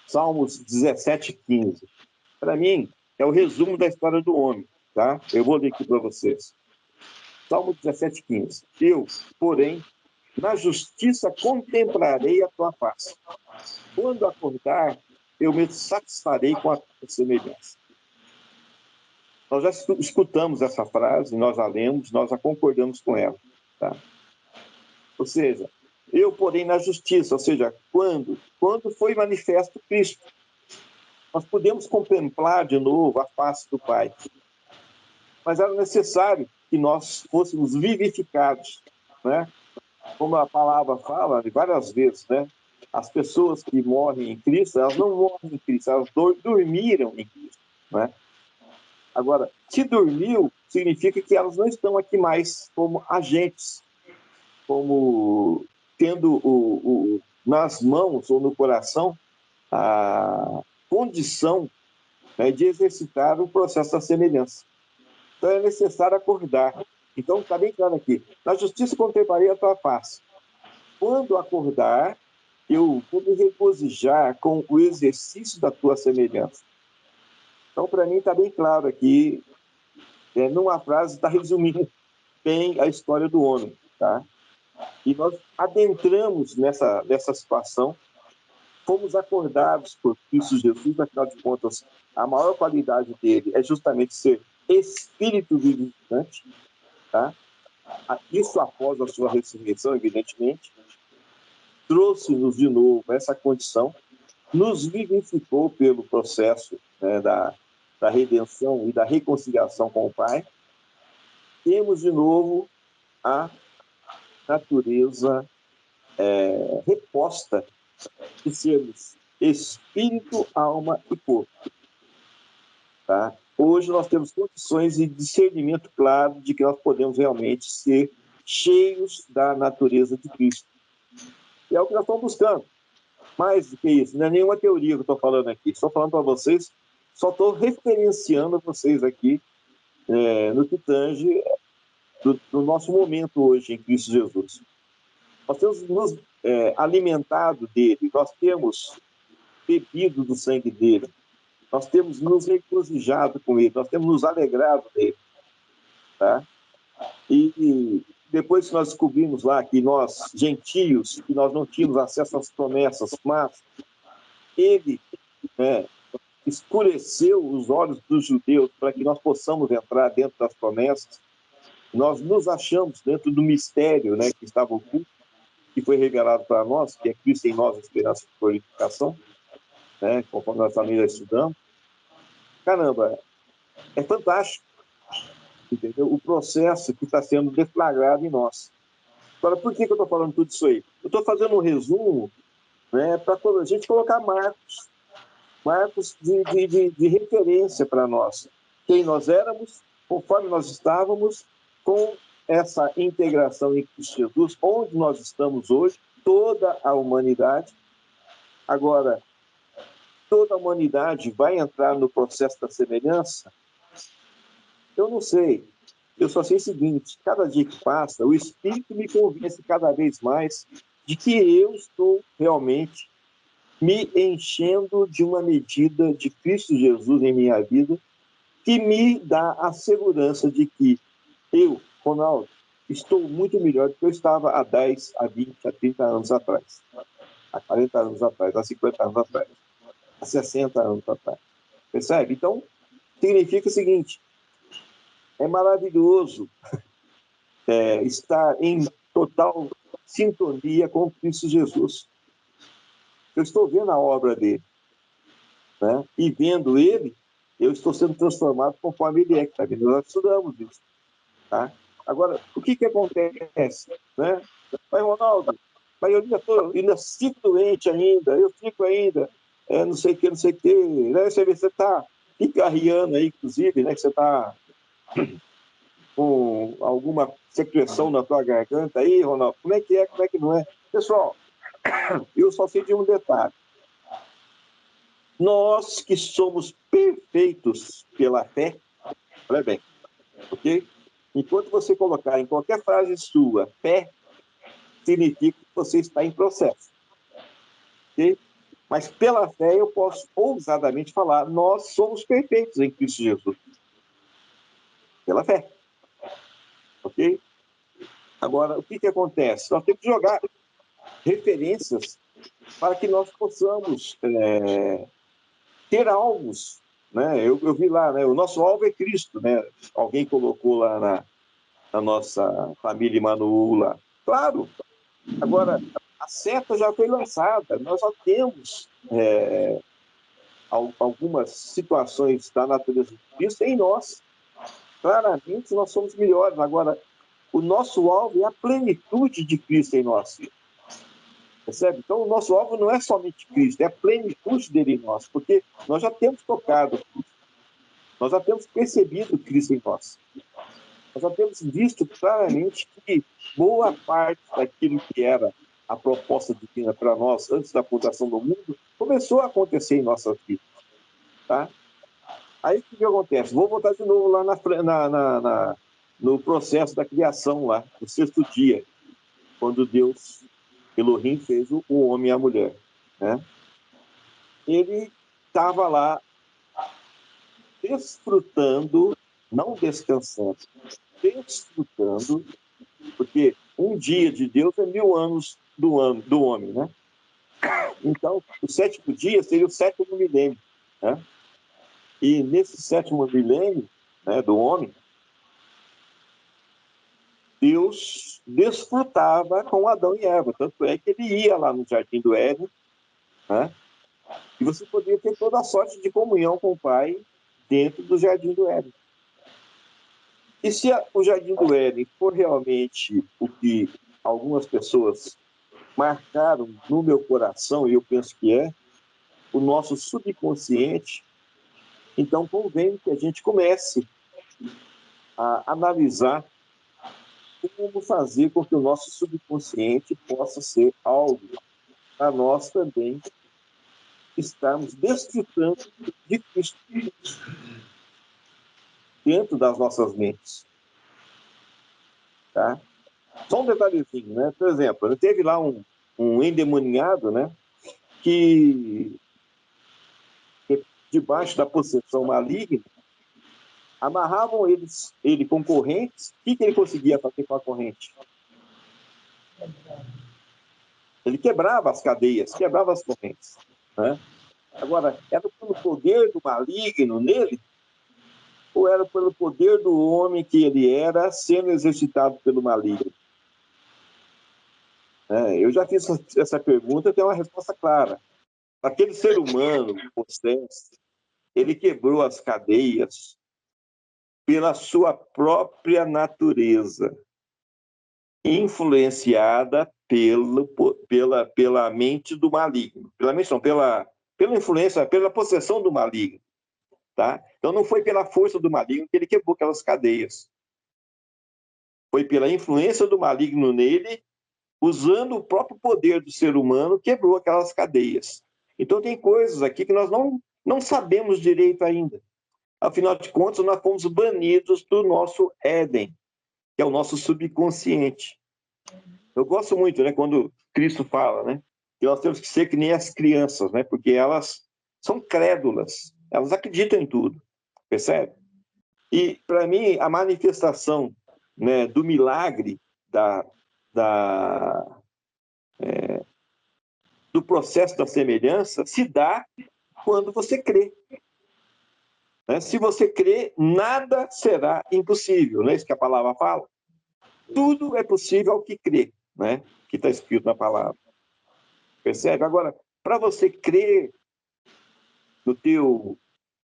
Salmos 17:15. Para mim, é o resumo da história do homem, tá? Eu vou ler aqui para vocês. Salmo 17:15. Eu, porém, na justiça contemplarei a tua face. Quando acordar, eu me satisfarei com a tua semelhança. Nós já escutamos essa frase, nós a lemos, nós a concordamos com ela, tá? Ou seja, eu, porém, na justiça, ou seja, quando foi manifesto Cristo, nós podemos contemplar de novo a face do Pai. Mas era necessário que nós fôssemos vivificados, né? Como a palavra fala várias vezes, né? As pessoas que morrem em Cristo, elas não morrem em Cristo, elas dormiram em Cristo, né? Agora, se dormiu, significa que elas não estão aqui mais como agentes, como tendo nas mãos ou no coração a condição, né, de exercitar o processo da semelhança. Então é necessário acordar. Então está bem claro aqui. Na justiça contemplarei a tua face. Quando acordar, eu vou me regozijar com o exercício da tua semelhança. Então, para mim, está bem claro aqui, numa frase, está resumindo bem a história do homem, tá? E nós adentramos nessa situação, fomos acordados por Cristo Jesus, afinal de contas, a maior qualidade dele é justamente ser espírito vivificante, tá? Isso após a sua ressurreição, evidentemente, trouxe-nos de novo essa condição, nos vivificou pelo processo, né, da redenção e da reconciliação com o Pai. Temos de novo a natureza reposta de sermos espírito, alma e corpo. Tá? Hoje nós temos condições de discernimento claro de que nós podemos realmente ser cheios da natureza de Cristo. E é o que nós estamos buscando. Mais do que isso, não é nenhuma teoria que eu estou falando aqui. Estou falando para vocês, só estou referenciando vocês aqui no que tange do nosso momento hoje em Cristo Jesus. Nós temos nos alimentado dele, nós temos bebido do sangue dele, nós temos nos regozijado com ele, nós temos nos alegrado dele. Tá? E depois que nós descobrimos lá que nós, gentios, que nós não tínhamos acesso às promessas, mas ele escureceu os olhos dos judeus para que nós possamos entrar dentro das promessas, nós nos achamos dentro do mistério, né, que estava oculto, que foi revelado para nós, que é Cristo em nós, a esperança de glorificação, né, conforme nós também já estudamos. Caramba, é fantástico, entendeu? O processo que está sendo deflagrado em nós. Agora, por que eu estou falando tudo isso aí? Eu estou fazendo um resumo, né, para a gente colocar marcos de referência para nós. Quem nós éramos, conforme nós estávamos, com essa integração em Cristo Jesus, onde nós estamos hoje, toda a humanidade. Agora, toda a humanidade vai entrar no processo da semelhança? Eu não sei. Eu só sei o seguinte: cada dia que passa, o Espírito me convence cada vez mais de que eu estou realmente me enchendo de uma medida de Cristo Jesus em minha vida, que me dá a segurança de que eu, Ronaldo, estou muito melhor do que eu estava há 10, há 20, há 30 anos atrás, há 40 anos atrás, há 50 anos atrás, há 60 anos atrás. Percebe? Então, significa o seguinte: é maravilhoso estar em total sintonia com Cristo Jesus. Eu estou vendo a obra dele, né? E vendo ele, eu estou sendo transformado conforme ele é, tá vendo? Nós estudamos isso, tá? Agora, o que acontece, né? Mas, Ronaldo, mas eu ainda fico doente ainda, eu fico ainda, não sei o que, né? Você está picarreando aí, inclusive, né? Que você está com alguma secreção na tua garganta aí, Ronaldo. Como é que é, como é que não é? Pessoal, eu só sei de um detalhe. Nós que somos perfeitos pela fé, olha bem, ok? Enquanto você colocar em qualquer frase sua fé, significa que você está em processo, ok? Mas pela fé eu posso ousadamente falar, nós somos perfeitos em Cristo Jesus. Pela fé. Ok? Agora, o que acontece? Nós temos que jogar referências para que nós possamos ter alvos. Né? Eu vi lá, né? O nosso alvo é Cristo. Né? Alguém colocou lá na nossa família Emmanuel lá. Claro. Agora, a seta já foi lançada. Nós já temos algumas situações da natureza de Cristo em nós. Claramente, nós somos melhores. Agora, o nosso alvo é a plenitude de Cristo em nós. Percebe? Então, o nosso alvo não é somente Cristo, é a plenitude dele em nós, porque nós já temos tocado Cristo, nós já temos percebido Cristo em nós, nós já temos visto claramente que boa parte daquilo que era a proposta divina para nós antes da fundação do mundo começou a acontecer em nossas vidas. Tá? Aí o que acontece? Vou voltar de novo lá no processo da criação, lá, no sexto dia, quando Deus, Elohim, fez o homem e a mulher. Né? Ele estava lá desfrutando, não descansando, desfrutando, porque um dia de Deus é 1000 anos do homem, né? Então, o sétimo dia seria o sétimo milênio, né? E nesse sétimo milênio, né, do homem, Deus desfrutava com Adão e Eva, tanto é que ele ia lá no Jardim do Éden, né? E você poderia ter toda a sorte de comunhão com o Pai dentro do Jardim do Éden. E se o Jardim do Éden for realmente o que algumas pessoas marcaram no meu coração, e eu penso que é, o nosso subconsciente, então convém que a gente comece a analisar como fazer com que o nosso subconsciente possa ser algo para nós também estarmos desfrutando de Cristo dentro das nossas mentes. Tá? Só um detalhezinho, né? Por exemplo, teve lá um endemoniado, né? Que debaixo da possessão maligna, amarravam ele com correntes. O que ele conseguia fazer com a corrente? Ele quebrava as cadeias, quebrava as correntes. Né? Agora, era pelo poder do maligno nele, ou era pelo poder do homem que ele era sendo exercitado pelo maligno? Eu já fiz essa pergunta e tenho uma resposta clara. Aquele ser humano possesso, ele quebrou as cadeias pela sua própria natureza, influenciada pela mente do maligno. Pela mente não, pela influência, pela possessão do maligno. Tá? Então não foi pela força do maligno que ele quebrou aquelas cadeias. Foi pela influência do maligno nele, usando o próprio poder do ser humano, quebrou aquelas cadeias. Então tem coisas aqui que nós não sabemos direito ainda. Afinal de contas, nós fomos banidos do nosso Éden, que é o nosso subconsciente. Eu gosto muito, né, quando Cristo fala, né, que nós temos que ser que nem as crianças, né, porque elas são crédulas, elas acreditam em tudo, percebe? E, para mim, a manifestação, né, do milagre, do processo da semelhança, se dá quando você crê. Né? Se você crê, nada será impossível, não é isso que a palavra fala? Tudo é possível ao que crê, né? Que está escrito na palavra. Percebe? Agora, para você crer no teu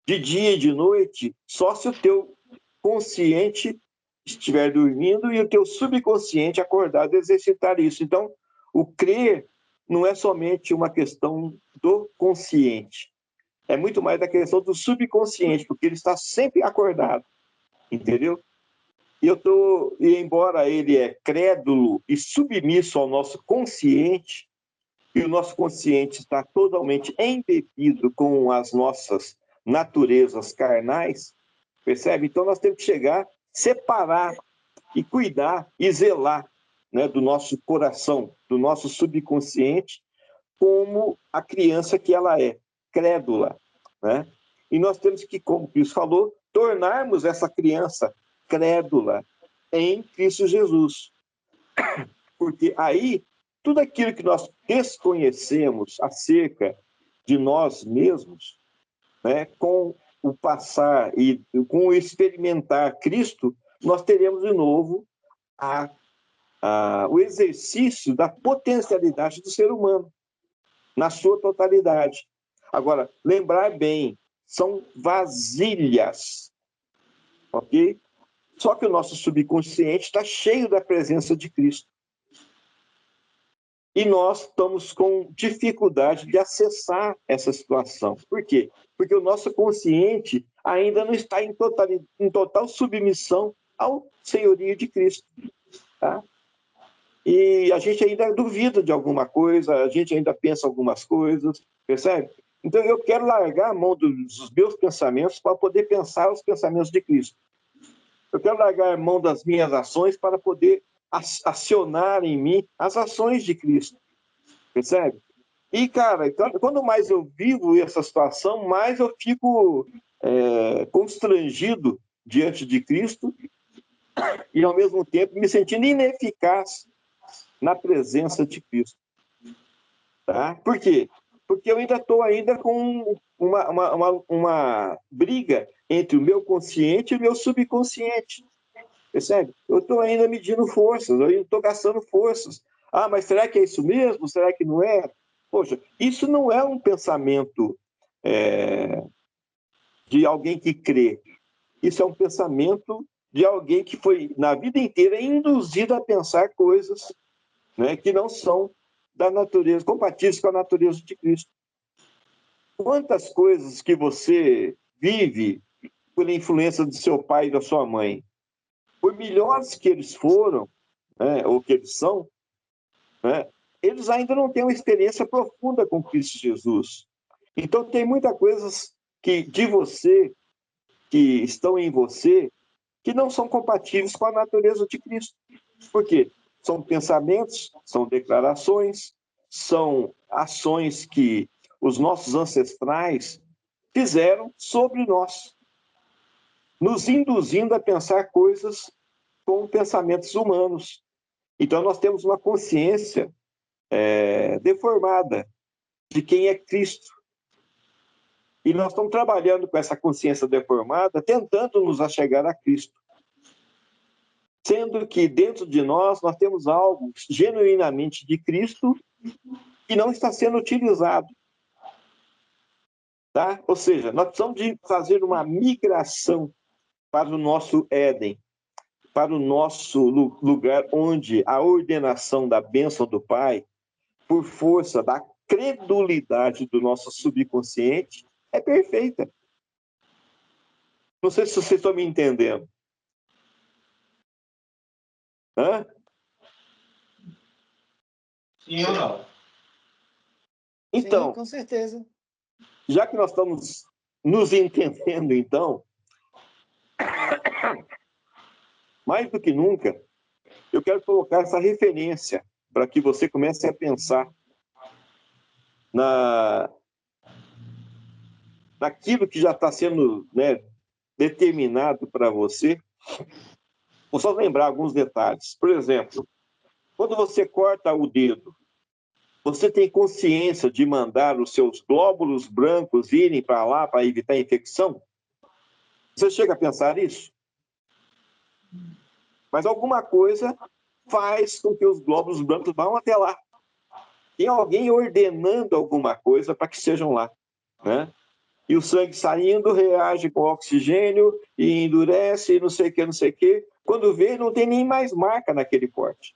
de dia e de noite, só se o teu consciente estiver dormindo e o teu subconsciente acordado exercitar isso. Então, o crer não é somente uma questão do consciente, é muito mais da questão do subconsciente, porque ele está sempre acordado, entendeu? E embora ele é crédulo e submisso ao nosso consciente, e o nosso consciente está totalmente embebido com as nossas naturezas carnais, percebe? Então nós temos que chegar, separar e cuidar e zelar, né, do nosso coração, do nosso subconsciente, como a criança que ela é, crédula, né? E nós temos que, como Cristo falou, tornarmos essa criança crédula em Cristo Jesus. Porque aí, tudo aquilo que nós desconhecemos acerca de nós mesmos, né, com o passar e com o experimentar Cristo, nós teremos de novo o exercício da potencialidade do ser humano, na sua totalidade. Agora, lembrar bem, são vasilhas, ok? Só que o nosso subconsciente está cheio da presença de Cristo. E nós estamos com dificuldade de acessar essa situação. Por quê? Porque o nosso consciente ainda não está em total submissão ao senhorio de Cristo. Tá? E a gente ainda duvida de alguma coisa, a gente ainda pensa algumas coisas, percebe? Então eu quero largar a mão dos meus pensamentos para poder pensar os pensamentos de Cristo. Eu quero largar a mão das minhas ações para poder acionar em mim as ações de Cristo. Percebe? E, cara, quando mais eu vivo essa situação, mais eu fico constrangido diante de Cristo e, ao mesmo tempo, me sentindo ineficaz na presença de Cristo. Tá? Por quê? Porque eu ainda estou com uma briga entre o meu consciente e o meu subconsciente. Percebe? Eu estou ainda medindo forças, eu estou gastando forças. Ah, mas será que é isso mesmo? Será que não é? Poxa, isso não é um pensamento de alguém que crê. Isso é um pensamento de alguém que foi, na vida inteira, induzido a pensar coisas, né, que não são da natureza, compatíveis com a natureza de Cristo. Quantas coisas que você vive por influência do seu pai e da sua mãe, por melhores que eles foram, né, ou que eles são, né, eles ainda não têm uma experiência profunda com Cristo Jesus. Então, tem muitas coisas de você, que estão em você, que não são compatíveis com a natureza de Cristo. Por quê? São pensamentos, são declarações, são ações que os nossos ancestrais fizeram sobre nós, nos induzindo a pensar coisas com pensamentos humanos. Então, nós temos uma consciência deformada de quem é Cristo. E nós estamos trabalhando com essa consciência deformada, tentando nos achegar a Cristo. Sendo que dentro de nós temos algo genuinamente de Cristo que não está sendo utilizado. Tá? Ou seja, nós precisamos de fazer uma migração para o nosso Éden, para o nosso lugar onde a ordenação da bênção do Pai, por força da credulidade do nosso subconsciente, é perfeita. Não sei se vocês estão me entendendo. Hã? Sim ou não? Então, sim, com certeza. Já que nós estamos nos entendendo, então, mais do que nunca, eu quero colocar essa referência para que você comece a pensar naquilo que já está sendo, né, determinado para você. Vou só lembrar alguns detalhes. Por exemplo, quando você corta o dedo, você tem consciência de mandar os seus glóbulos brancos irem para lá para evitar infecção? Você chega a pensar isso? Mas alguma coisa faz com que os glóbulos brancos vão até lá. Tem alguém ordenando alguma coisa para que sejam lá, né? E o sangue saindo reage com oxigênio e endurece, e não sei o que, não sei o que. Quando vê, não tem nem mais marca naquele corte.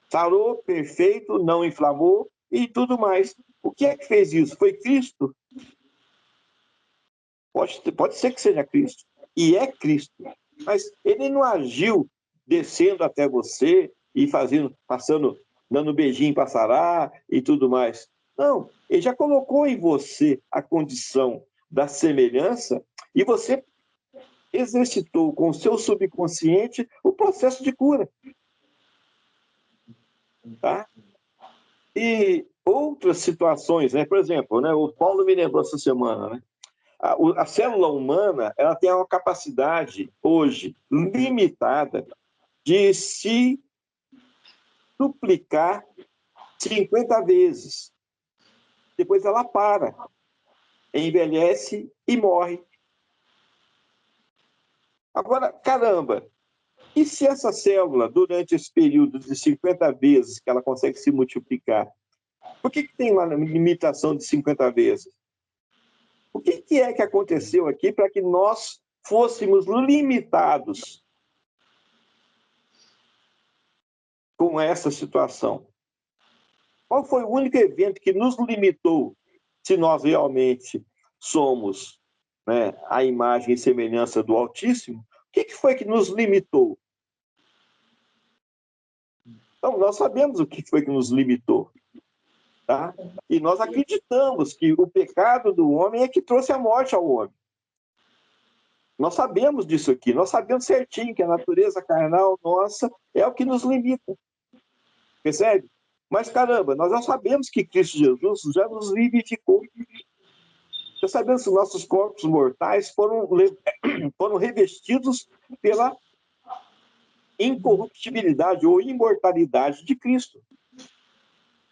Sarou, perfeito, não inflamou e tudo mais. O que é que fez isso? Foi Cristo? Pode ser que seja Cristo. E é Cristo. Mas ele não agiu descendo até você e passando, dando beijinho para sarar e tudo mais. Não, ele já colocou em você a condição da semelhança e você exercitou com o seu subconsciente o processo de cura. Tá? E outras situações, né? Por exemplo, né, o Paulo me lembrou essa semana, né? A célula humana, ela tem uma capacidade hoje limitada de se duplicar 50 vezes. Depois ela para, envelhece e morre. Agora, caramba, e se essa célula, durante esse período de 50 vezes que ela consegue se multiplicar, por que tem uma limitação de 50 vezes? O que é que aconteceu aqui para que nós fôssemos limitados com essa situação? Qual foi o único evento que nos limitou, se nós realmente somos, né, a imagem e semelhança do Altíssimo? O que foi que nos limitou? Então, nós sabemos o que foi que nos limitou. Tá? E nós acreditamos que o pecado do homem é que trouxe a morte ao homem. Nós sabemos disso aqui, nós sabemos certinho que a natureza carnal nossa é o que nos limita. Percebe? Mas, caramba, nós já sabemos que Cristo Jesus já nos vivificou. Já sabemos que nossos corpos mortais foram revestidos pela incorruptibilidade ou imortalidade de Cristo.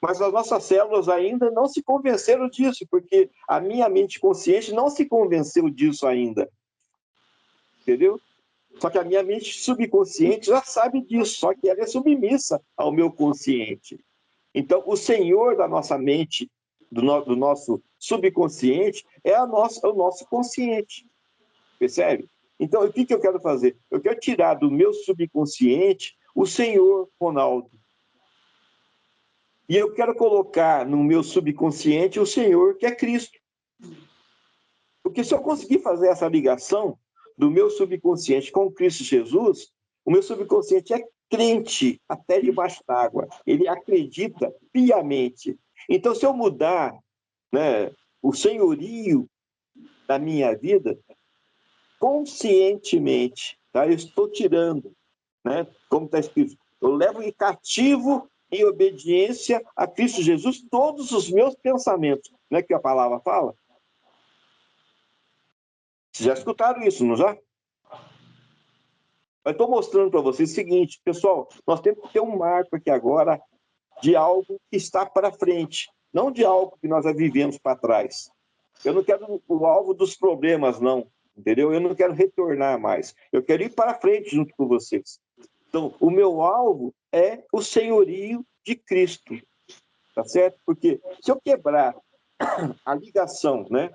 Mas as nossas células ainda não se convenceram disso, porque a minha mente consciente não se convenceu disso ainda. Entendeu? Só que a minha mente subconsciente já sabe disso, só que ela é submissa ao meu consciente. Então, o Senhor da nossa mente, do nosso subconsciente, é o nosso consciente. Percebe? Então, o que eu quero fazer? Eu quero tirar do meu subconsciente o Senhor Ronaldo. E eu quero colocar no meu subconsciente o Senhor, que é Cristo. Porque se eu conseguir fazer essa ligação do meu subconsciente com Cristo Jesus, o meu subconsciente é crente até debaixo d'água. Ele acredita piamente. Então, se eu mudar, né, o senhorio da minha vida, conscientemente, tá? Eu estou tirando, né, como está escrito, eu levo em cativo, em obediência a Cristo Jesus, todos os meus pensamentos. Não é que a palavra fala? Vocês já escutaram isso, não já? Mas estou mostrando para vocês o seguinte, pessoal, nós temos que ter um marco aqui agora de algo que está para frente, não de algo que nós já vivemos para trás. Eu não quero o alvo dos problemas, não, entendeu? Eu não quero retornar mais. Eu quero ir para frente junto com vocês. Então, o meu alvo é o senhorio de Cristo, tá certo? Porque se eu quebrar a ligação, né,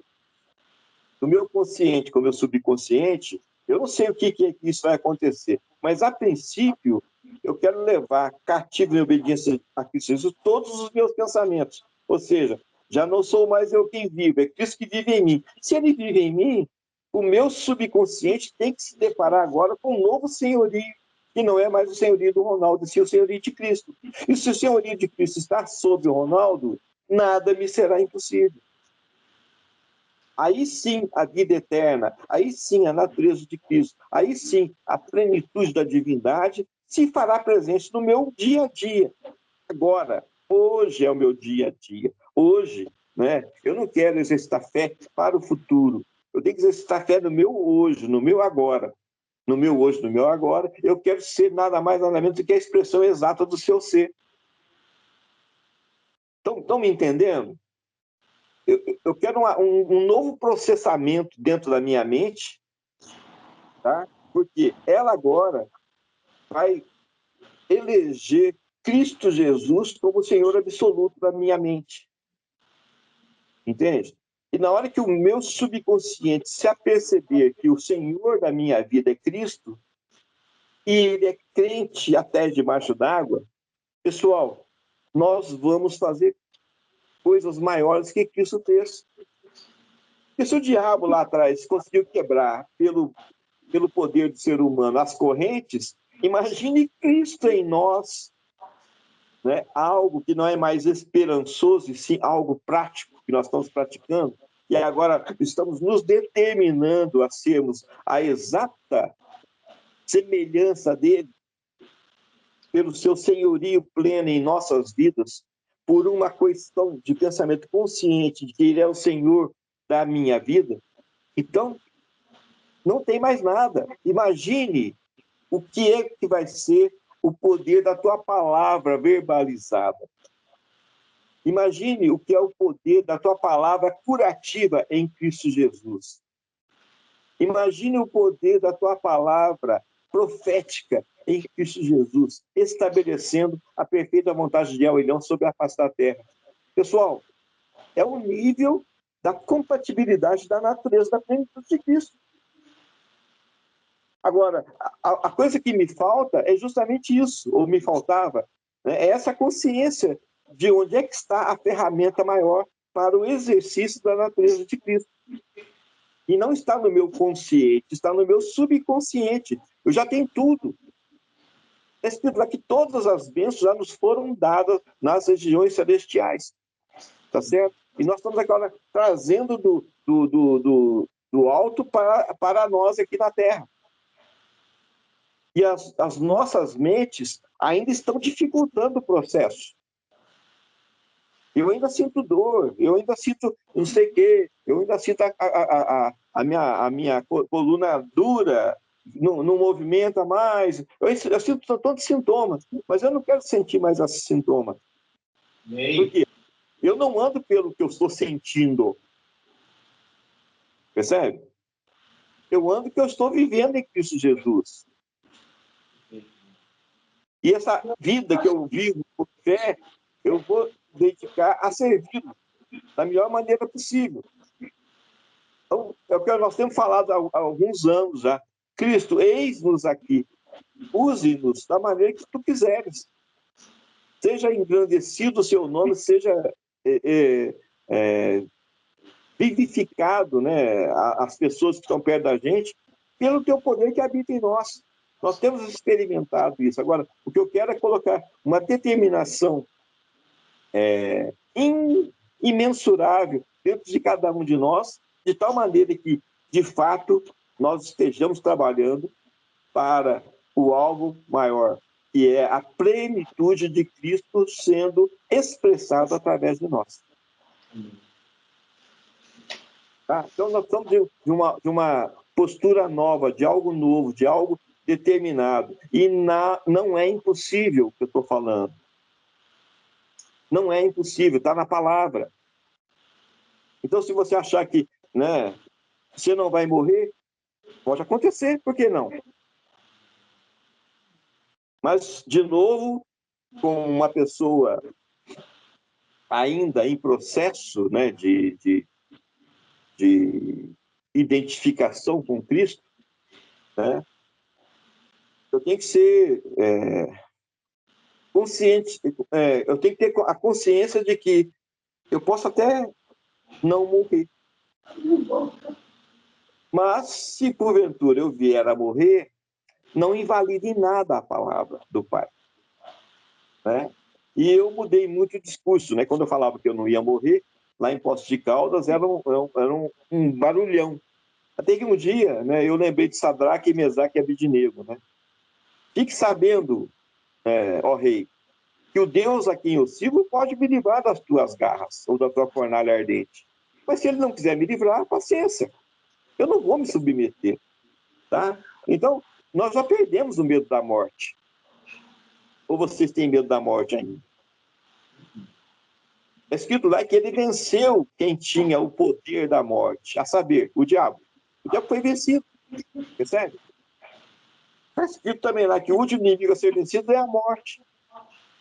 do meu consciente com o meu subconsciente, eu não sei o que isso vai acontecer. Mas, a princípio, eu quero levar cativo em obediência a Cristo Jesus todos os meus pensamentos. Ou seja, já não sou mais eu quem vivo, é Cristo que vive em mim. Se ele vive em mim, o meu subconsciente tem que se deparar agora com um novo senhorio, que não é mais o senhorio do Ronaldo, sim o senhorio de Cristo. E se o senhorio de Cristo está sobre o Ronaldo, nada me será impossível. Aí sim a vida eterna, aí sim a natureza de Cristo, aí sim a plenitude da divindade se fará presente no meu dia a dia. Agora, hoje é o meu dia a dia. Hoje, né, eu não quero exercitar fé para o futuro. Eu tenho que exercitar fé no meu hoje, no meu agora. No meu hoje, no meu agora, eu quero ser nada mais, nada menos do que a expressão exata do seu ser. Estão me entendendo? Eu quero um novo processamento dentro da minha mente, tá? Porque ela agora vai eleger Cristo Jesus como Senhor absoluto da minha mente. Entende? E na hora que o meu subconsciente se aperceber que o Senhor da minha vida é Cristo, e ele é crente até debaixo d'água, pessoal, nós vamos fazer coisas maiores que Cristo fez. E se o diabo lá atrás conseguiu quebrar pelo poder do ser humano as correntes, imagine Cristo em nós, né? Algo que não é mais esperançoso, e sim algo prático que nós estamos praticando. E agora estamos nos determinando a sermos a exata semelhança dele, pelo seu senhorio pleno em nossas vidas, por uma questão de pensamento consciente de que Ele é o Senhor da minha vida, então não tem mais nada. Imagine o que é que vai ser o poder da tua palavra verbalizada. Imagine o que é o poder da tua palavra curativa em Cristo Jesus. Imagine o poder da tua palavra profética em Cristo Jesus, estabelecendo a perfeita vontade de El-Elyon sobre a face da terra. Pessoal, é o nível da compatibilidade da natureza da plenitude de Cristo. Agora, a coisa que me falta é justamente isso, ou me faltava, né? É essa consciência de onde é que está a ferramenta maior para o exercício da natureza de Cristo. E não está no meu consciente, está no meu subconsciente. Eu já tenho tudo. Está escrito lá que todas as bênçãos já nos foram dadas nas regiões celestiais. Tá certo? E nós estamos agora trazendo do alto para nós aqui na Terra. E as nossas mentes ainda estão dificultando o processo. Eu ainda sinto dor, eu ainda sinto não sei o quê, eu ainda sinto a minha coluna dura, não movimenta mais. Eu sinto tantos sintomas, mas eu não quero sentir mais esses sintomas. Por quê? Eu não ando pelo que eu estou sentindo. Percebe? Eu ando que eu estou vivendo em Cristo Jesus. E essa vida que eu vivo por fé, eu vou dedicar a servi-lo da melhor maneira possível. Então, é o que nós temos falado há alguns anos já. Cristo, eis-nos aqui. Use-nos da maneira que tu quiseres. Seja engrandecido o seu nome, seja vivificado, né, as pessoas que estão perto da gente, pelo teu poder que habita em nós. Nós temos experimentado isso. Agora, o que eu quero é colocar uma determinação imensurável dentro de cada um de nós, de tal maneira que, de fato, nós estejamos trabalhando para o alvo maior, que é a plenitude de Cristo sendo expressada através de nós. Tá? Então, nós estamos de uma postura nova, de algo novo, de algo determinado. E não é impossível o que eu estou falando. Não é impossível, está na palavra. Então, se você achar que, né, você não vai morrer, pode acontecer, por que não? Mas, de novo, com uma pessoa ainda em processo, né, de identificação com Cristo, né, eu tenho que ser consciente, eu tenho que ter a consciência de que eu posso até não morrer. Mas, se porventura eu vier a morrer, não invalida em nada a palavra do Pai. Né? E eu mudei muito o discurso, né? Quando eu falava que eu não ia morrer, lá em Poços de Caldas era um barulhão. Até que um dia, né, eu lembrei de Sadraque, Mesaque e Abednego, né? Fique sabendo, ó rei, que o Deus a quem eu sirvo pode me livrar das tuas garras ou da tua fornalha ardente. Mas se ele não quiser me livrar, paciência. Eu não vou me submeter, tá? Então, nós já perdemos o medo da morte. Ou vocês têm medo da morte ainda? É escrito lá que ele venceu quem tinha o poder da morte, a saber, o diabo. O diabo foi vencido, percebe? Está escrito também lá que o último inimigo a ser vencido é a morte.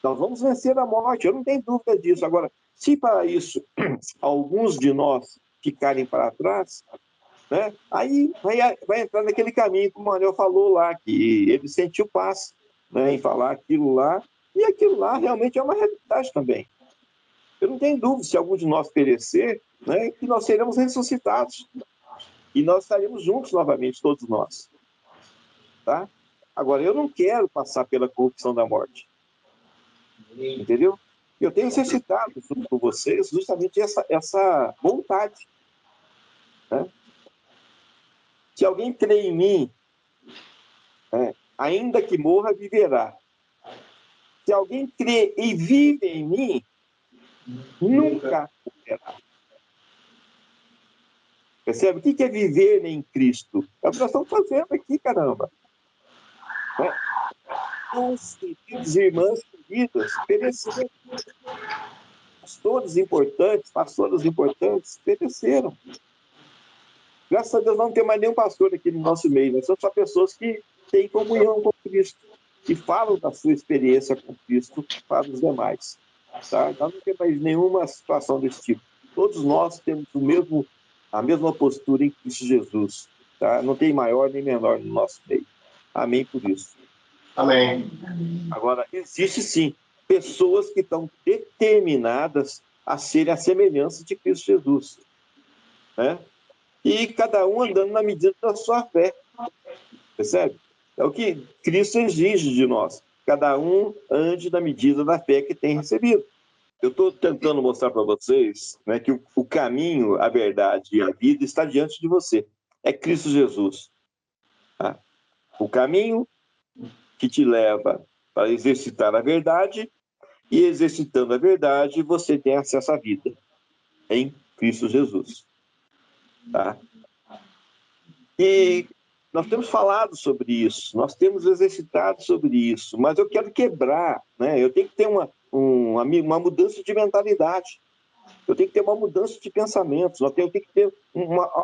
Nós vamos vencer a morte, eu não tenho dúvida disso. Agora, se para isso alguns de nós ficarem para trás, né, aí vai entrar naquele caminho que o Manuel falou lá, que ele sentiu paz, né, em falar aquilo lá, e aquilo lá realmente é uma realidade também. Eu não tenho dúvida, se algum de nós perecer, né, que nós seremos ressuscitados. E nós estaremos juntos novamente, todos nós. Tá? Agora, eu não quero passar pela corrupção da morte. Entendeu? Eu tenho exercitado junto com vocês justamente essa vontade. Né? Se alguém crê em mim, ainda que morra, viverá. Se alguém crê e vive em mim, Nunca morrerá. Percebe? O que é viver em Cristo? É o que nós estamos fazendo aqui, caramba. Os queridos irmãs queridas pereceram. Pastores importantes, pastoras importantes pereceram. Graças a Deus não tem mais nenhum pastor aqui no nosso meio. Nós somos só pessoas que têm comunhão com Cristo e falam da sua experiência com Cristo para os demais. Tá? Então não tem mais nenhuma situação desse tipo. Todos nós temos a mesma postura em Cristo Jesus. Tá? Não tem maior nem menor no nosso meio. Amém por isso. Amém. Agora, existe sim pessoas que estão determinadas a serem a semelhança de Cristo Jesus. Né? E cada um andando na medida da sua fé. Percebe? É o que Cristo exige de nós. Cada um ande na medida da fé que tem recebido. Eu estou tentando mostrar para vocês, né, que o caminho, a verdade e a vida está diante de você. É Cristo Jesus. Tá? O caminho que te leva para exercitar a verdade, e exercitando a verdade, você tem acesso à vida em Cristo Jesus. Tá? E nós temos falado sobre isso, nós temos exercitado sobre isso, mas eu quero quebrar, né? Eu tenho que ter uma mudança de mentalidade, eu tenho que ter uma mudança de pensamentos, eu tenho que ter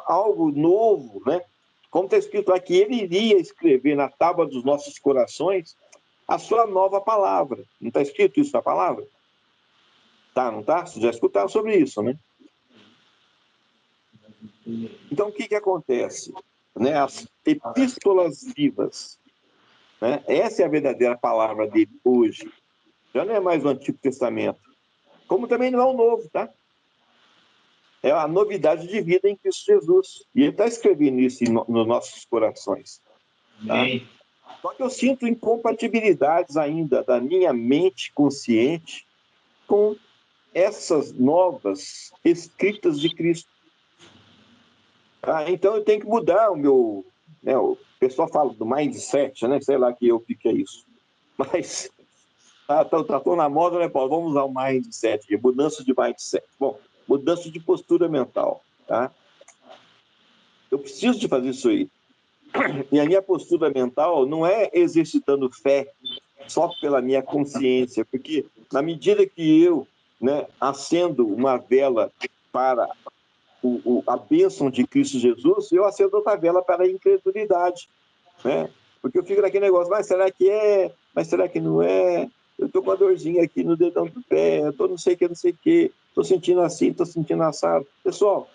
algo novo, né? Como está escrito aqui, ele iria escrever na tábua dos nossos corações a sua nova palavra. Não está escrito isso na palavra? Tá, não está? Vocês já escutaram sobre isso, né? Então, o que acontece? Né? As epístolas vivas, né? Essa é a verdadeira palavra dele hoje. Já não é mais o Antigo Testamento. Como também não é o Novo, tá? É a novidade de vida em Cristo Jesus. E ele está escrevendo isso nos nossos corações. Tá? Só que eu sinto incompatibilidades ainda da minha mente consciente com essas novas escritas de Cristo. Então eu tenho que mudar o meu... Né, o pessoal fala do mindset, né? Sei lá que é isso. Mas tô na moda, né, Paulo? Vamos usar o mindset, mudança de mindset. Bom, mudança de postura mental, tá? Eu preciso de fazer isso aí. E a minha postura mental não é exercitando fé só pela minha consciência, porque na medida que eu, né, acendo uma vela para a bênção de Cristo Jesus, eu acendo outra vela para a incredulidade, né? Porque eu fico naquele negócio, mas será que é? Mas será que não é? Eu estou com uma dorzinha aqui no dedão do pé, eu estou não sei o que, estou sentindo assim, estou sentindo assado. Pessoal,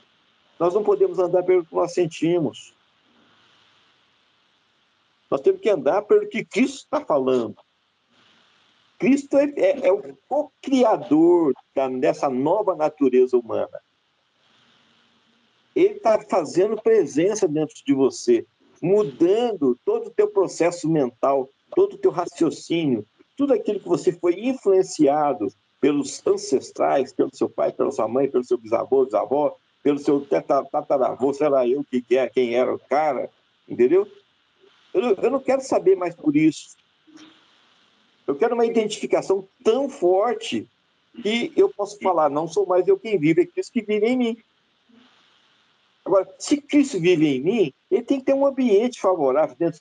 nós não podemos andar pelo que nós sentimos. Nós temos que andar pelo que Cristo está falando. Cristo é o co-criador dessa nova natureza humana. Ele está fazendo presença dentro de você, mudando todo o teu processo mental, todo o teu raciocínio, tudo aquilo que você foi influenciado pelos ancestrais, pelo seu pai, pela sua mãe, pelo seu bisavô, bisavó, pelo seu tataravô, sei lá eu quem era o cara, entendeu? Eu não quero saber mais por isso. Eu quero uma identificação tão forte que eu posso falar, não sou mais eu quem vive, é Cristo que vive em mim. Agora, se Cristo vive em mim, ele tem que ter um ambiente favorável dentro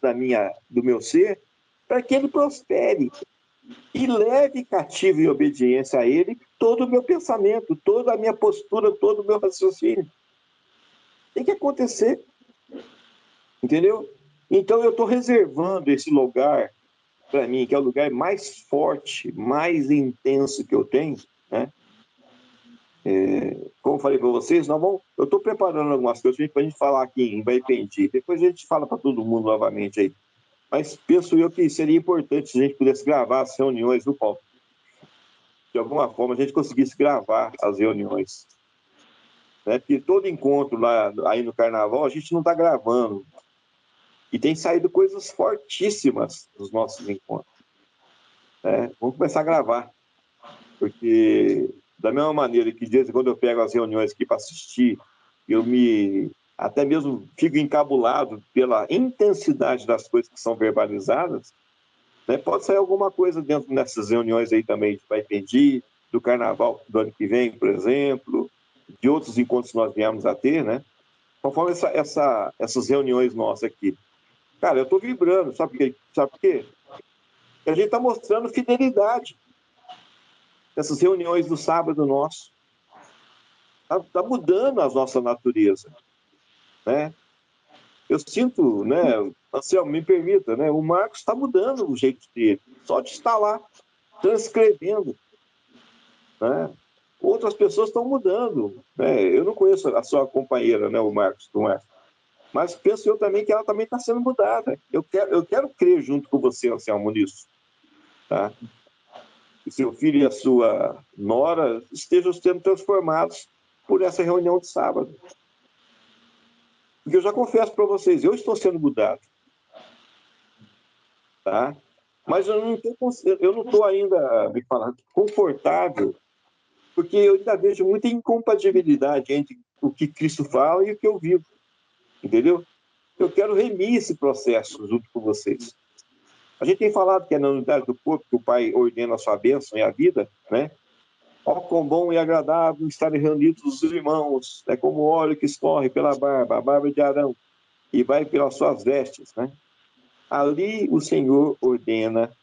do meu ser para que ele prospere e leve cativo em obediência a ele todo o meu pensamento, toda a minha postura, todo o meu raciocínio. Tem que acontecer. Entendeu? Então, eu estou reservando esse lugar para mim, que é o lugar mais forte, mais intenso que eu tenho, né? Como eu falei para vocês, eu estou preparando algumas coisas para a gente falar aqui em Baipendi. Depois a gente fala para todo mundo novamente aí. Mas penso eu que seria importante se a gente pudesse gravar as reuniões, viu, Paulo? De alguma forma a gente conseguisse gravar as reuniões. Né? Porque todo encontro lá aí no Carnaval a gente não está gravando. E tem saído coisas fortíssimas dos nossos encontros. Vamos começar a gravar. Porque, da mesma maneira que, de vez em quando, eu pego as reuniões aqui para assistir, eu até mesmo fico encabulado pela intensidade das coisas que são verbalizadas, né? Pode sair alguma coisa dentro dessas reuniões aí também, de Baipendi, do carnaval do ano que vem, por exemplo, de outros encontros que nós viemos a ter, né? Conforme essas reuniões nossas aqui. Cara, eu estou vibrando, sabe por quê? Porque a gente está mostrando fidelidade. Essas reuniões do sábado nosso. Está mudando a nossa natureza, né? Eu sinto, né, Anselmo, me permita, né? O Marcos está mudando o jeito dele, só de estar lá, transcrevendo, né? Outras pessoas estão mudando, né? Eu não conheço a sua companheira, né, o Marcos, não é? Mas penso eu também que ela também está sendo mudada. Eu quero crer junto com você, Anselmo, nisso, tá? Que seu filho e a sua nora estejam sendo transformados por essa reunião de sábado. Porque eu já confesso para vocês, eu estou sendo mudado, tá? Mas eu não estou ainda, me falando, confortável, porque eu ainda vejo muita incompatibilidade entre o que Cristo fala e o que eu vivo, entendeu? Eu quero remir esse processo junto com vocês. A gente tem falado que é na unidade do corpo que o Pai ordena a sua bênção e a vida, né? Ó, quão bom e agradável estarem reunidos os irmãos, é como o óleo que escorre pela barba, a barba de Arão, e vai pelas suas vestes, né? Ali o Senhor ordena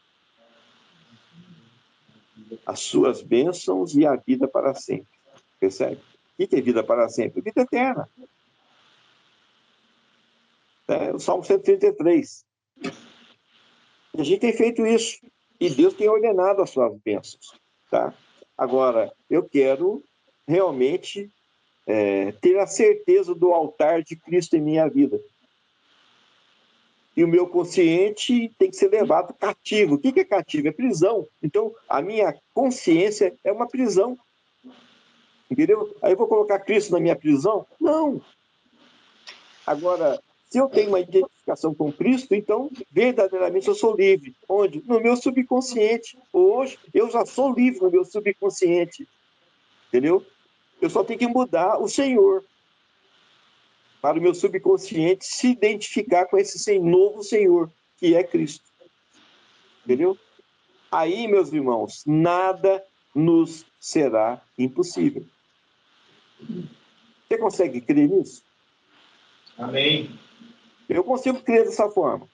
as suas bênçãos e a vida para sempre. Percebe? O que é vida para sempre? Vida eterna. O Salmo 133. A gente tem feito isso. E Deus tem ordenado as suas bênçãos. Tá? Agora, eu quero realmente ter a certeza do altar de Cristo em minha vida. E o meu consciente tem que ser levado cativo. O que é cativo? É prisão. Então, a minha consciência é uma prisão. Entendeu? Aí eu vou colocar Cristo na minha prisão? Não. Agora, se eu tenho uma identificação com Cristo, então, verdadeiramente, eu sou livre. Onde? No meu subconsciente. Hoje, eu já sou livre no meu subconsciente. Entendeu? Eu só tenho que mudar o Senhor para o meu subconsciente se identificar com esse novo Senhor, que é Cristo. Entendeu? Aí, meus irmãos, nada nos será impossível. Você consegue crer nisso? Amém. Eu consigo crer dessa forma.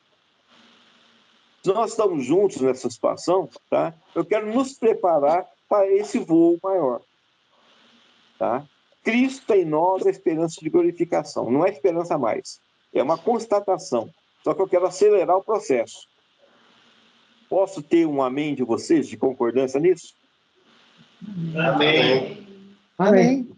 Se nós estamos juntos nessa situação, tá? Eu quero nos preparar para esse voo maior. Tá? Cristo em nós é a esperança de glorificação. Não é esperança a mais. É uma constatação. Só que eu quero acelerar o processo. Posso ter um amém de vocês, de concordância nisso? Amém. Amém.